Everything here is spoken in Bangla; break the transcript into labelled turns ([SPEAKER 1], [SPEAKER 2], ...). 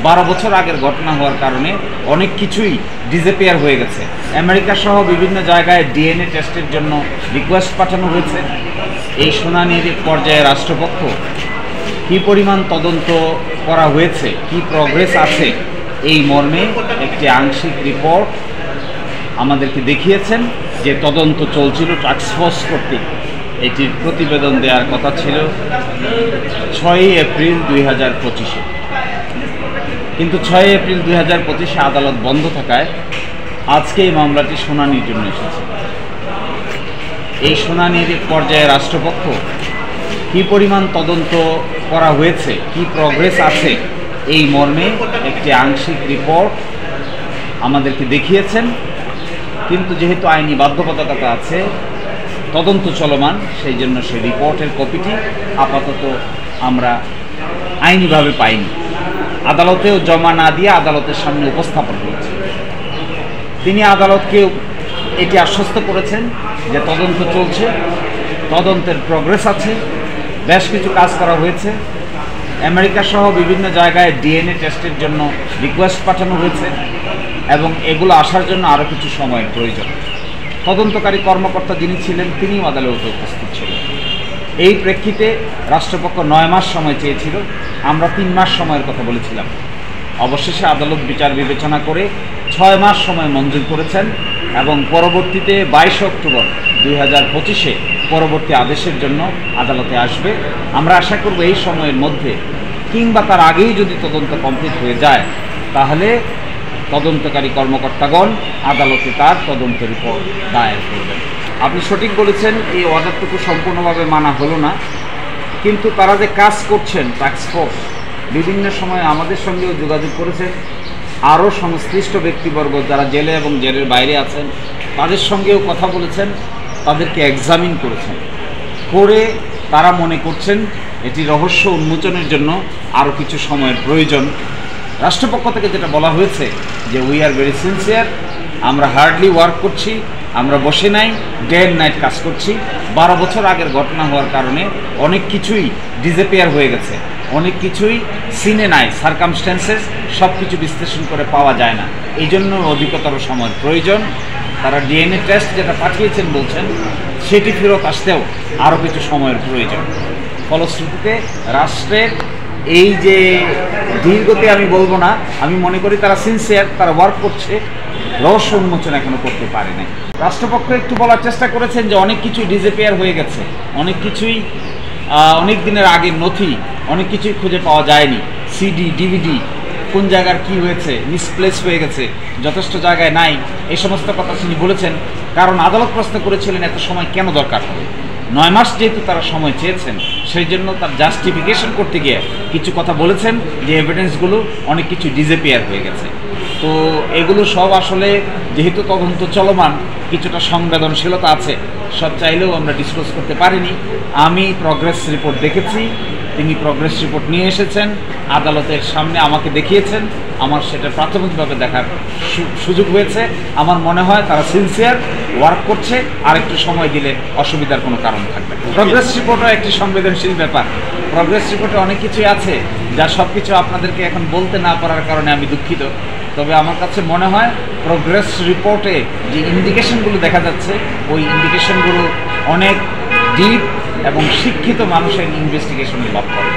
[SPEAKER 1] 12 বছর আগের ঘটনা হওয়ার কারণে অনেক কিছুই ডিসঅ্যাপিয়ার হয়ে গেছে। আমেরিকা সহ বিভিন্ন জায়গায় ডিএনএ টেস্টের জন্য রিকোয়েস্ট পাঠানো হয়েছে। এই শুনানির পর্যায়ে রাষ্ট্রপক্ষ কী পরিমাণ তদন্ত করা হয়েছে, কি প্রগ্রেস আছে, এই মর্মে একটি আংশিক রিপোর্ট আমাদেরকে দেখিয়েছেন। যে তদন্ত চলছিল টাস্কফোর্স কর্তৃক, এটির প্রতিবেদন দেওয়ার কথা ছিল 6 এপ্রিল 2025-এ, কিন্তু 6 এপ্রিল 2025-এ আদালত বন্ধ থাকায় আজকে এই মামলাটি শুনানির জন্য এসেছে। এই শুনানির পর্যায়ে রাষ্ট্রপক্ষ কী পরিমাণ তদন্ত করা হয়েছে, কি প্রগ্রেস আছে, এই মর্মে একটি আংশিক রিপোর্ট আমাদেরকে দেখিয়েছেন। কিন্তু যেহেতু আইনি বাধ্যবাধকতা আছে, তদন্ত চলমান, সেই জন্য সেই রিপোর্টের কপিটি আপাতত আমরা আইনিভাবে পাইনি। আদালতেও জমা না দিয়ে আদালতের সামনে উপস্থাপন করেছে। তিনি আদালতকে এটি আশ্বস্ত করেছেন যে তদন্ত চলছে, তদন্তের প্রগ্রেস আছে, বেশ কিছু কাজ করা হয়েছে। আমেরিকা সহ বিভিন্ন জায়গায় ডিএনএ টেস্টের জন্য রিকোয়েস্ট পাঠানো হয়েছে এবং এগুলো আসার জন্য আরও কিছু সময়ের প্রয়োজন। তদন্তকারী কর্মকর্তা যিনি ছিলেন তিনিও আদালতে উপস্থিত ছিলেন। এই প্রেক্ষিতে রাষ্ট্রপক্ষ 9 মাস সময় চেয়েছিল, আমরা 3 মাস সময়ের কথা বলেছিলাম। অবশেষে আদালত বিচার বিবেচনা করে 6 মাস সময় মঞ্জুর করেছেন এবং পরবর্তীতে 22 অক্টোবর 2025-এ পরবর্তী আদেশের জন্য আদালতে আসবে। আমরা আশা করব এই সময়ের মধ্যে কিংবা তার আগেই যদি তদন্ত কমপ্লিট হয়ে যায়, তাহলে তদন্তকারী কর্মকর্তাগণ আদালতে তার তদন্ত রিপোর্ট দায়ের করবেন। আপনি সঠিক বলেছেন, এই অর্ডারটুকু সম্পূর্ণভাবে মানা হলো না, কিন্তু তারা যে কাজ করছেন টাস্কফোর্স বিভিন্ন সময় আমাদের সঙ্গেও যোগাযোগ করেছেন। আরও সংশ্লিষ্ট ব্যক্তিবর্গ যারা জেলে এবং জেলের বাইরে আছেন তাদের সঙ্গেও কথা বলেছেন, তাদেরকে এক্সামিন করেছেন, করে তারা মনে করছেন এটি রহস্য উন্মোচনের জন্য আরও কিছু সময়ের প্রয়োজন। রাষ্ট্রপক্ষ থেকে যেটা বলা হয়েছে যে উই আর ভেরি সিনসিয়ার, আমরা হার্ডলি ওয়ার্ক করছি, আমরা বসে নাই, ডে অ্যান্ড নাইট কাজ করছি। 12 বছর আগের ঘটনা হওয়ার কারণে অনেক কিছুই ডিসঅ্যাপিয়ার হয়ে গেছে, অনেক কিছুই সিনে নাই, সার্কামস্ট্যান্সেস সব কিছু বিশ্লেষণ করে পাওয়া যায় না, এই জন্য অধিকতর সময়ের প্রয়োজন। তারা ডিএনএ টেস্ট যেটা পাঠিয়েছেন বলছেন সেটি ফেরত আসতেও আরও কিছু সময়ের প্রয়োজন। ফলশ্রুতিতে রাষ্ট্রের এই যে দীর্ঘতে আমি বলবো না, আমি মনে করি তারা সিনসিয়ার, তারা ওয়ার্ক করছে, রহস্য উন্মোচন এখনো করতে পারে নাই। রাষ্ট্রপক্ষ একটু বলার চেষ্টা করেছেন যে অনেক কিছুই ডিসঅ্যাপিয়ার হয়ে গেছে, অনেক কিছুই অনেক দিনের আগের নথি, অনেক কিছুই খুঁজে পাওয়া যায়নি, সিডি ডিভিডি কোন জায়গার কি হয়েছে, মিসপ্লেস হয়ে গেছে, যথেষ্ট জায়গায় নাই, এই সমস্ত কথা তিনি বলেছেন। কারণ আদালত প্রশ্ন করেছিলেন এত সময় কেন দরকার হবে। 9 মাস যেহেতু তারা সময় চেয়েছেন, সেই জন্য তার জাস্টিফিকেশন করতে গিয়ে কিছু কথা বলেছেন যে এভিডেন্সগুলো অনেক কিছু ডিসঅ্যাপিয়ার হয়ে গেছে। তো এগুলো সব আসলে যেহেতু তদন্ত চলমান, কিছুটা সংবেদনশীলতা আছে, সব চাইলেও আমরা ডিসক্লোজ করতে পারিনি। আমি প্রগ্রেস রিপোর্ট দেখেছি, তিনি প্রগ্রেস রিপোর্ট নিয়ে এসেছেন, আদালতের সামনে আমাকে দেখিয়েছেন, আমার সেটা প্রাথমিকভাবে দেখার সুযোগ হয়েছে। আমার মনে হয় তারা সিনসিয়ার ওয়ার্ক করছে, আর একটু সময় দিলে অসুবিধার কোনো কারণ থাকবে না। প্রগ্রেস রিপোর্টও একটি সংবেদনশীল ব্যাপার। প্রগ্রেস রিপোর্টে অনেক কিছুই আছে যা সব কিছু আপনাদেরকে এখন বলতে না পারার কারণে আমি দুঃখিত। তবে আমার কাছে মনে হয় প্রগ্রেস রিপোর্টে যে ইন্ডিকেশনগুলো দেখা যাচ্ছে, ওই ইন্ডিকেশনগুলো অনেক ডিপ এবং শিক্ষিত মানুষের ইনভেস্টিগেশনের লাভ করে।